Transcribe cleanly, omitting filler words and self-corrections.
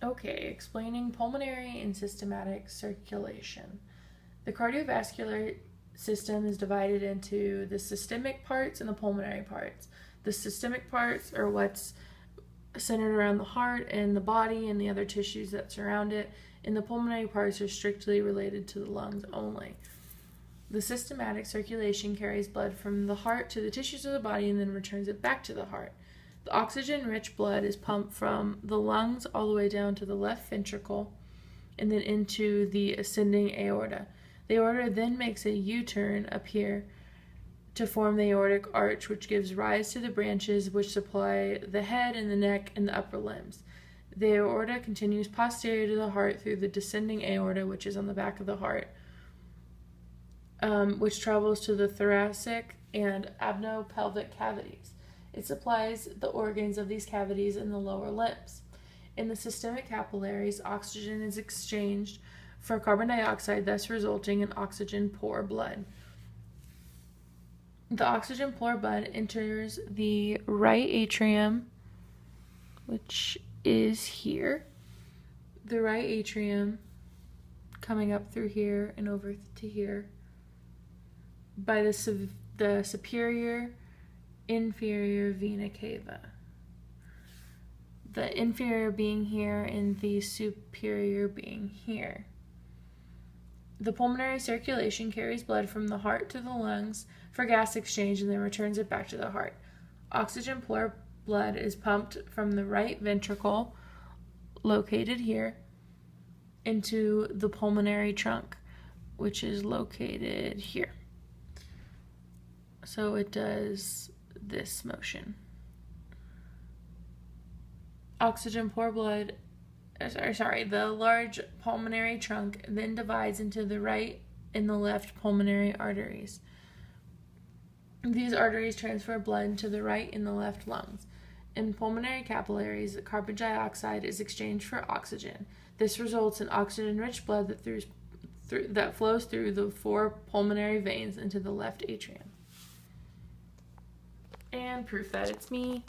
Okay, explaining pulmonary and systematic circulation. The cardiovascular system is divided into the systemic parts and the pulmonary parts. The systemic parts are what's centered around the heart and the body and the other tissues that surround it, and the pulmonary parts are strictly related to the lungs only. The systematic circulation carries blood from the heart to the tissues of the body and then returns it back to the heart. The oxygen-rich blood is pumped from the lungs all the way down to the left ventricle and then into the ascending aorta. The aorta then makes a U-turn up here to form the aortic arch, which gives rise to the branches which supply the head and the neck and the upper limbs. The aorta continues posterior to the heart through the descending aorta, which is on the back of the heart, which travels to the thoracic and abdo-pelvic cavities. It supplies the organs of these cavities in the lower limbs. In the systemic capillaries, oxygen is exchanged for carbon dioxide, thus resulting in oxygen-poor blood. The oxygen-poor blood enters the right atrium, which is here. The right atrium coming up through here and over to here by the superior inferior vena cava. The inferior being here and the superior being here. The pulmonary circulation carries blood from the heart to the lungs for gas exchange and then returns it back to the heart. Oxygen-poor blood is pumped from the right ventricle, located here, into the pulmonary trunk, which is located here. So it does this motion. Oxygen-poor blood, the large pulmonary trunk then divides into the right and the left pulmonary arteries. These arteries transfer blood to the right and the left lungs. In pulmonary capillaries, carbon dioxide is exchanged for oxygen. This results in oxygen-rich blood that flows through the 4 pulmonary veins into the left atrium. And proof that it's me.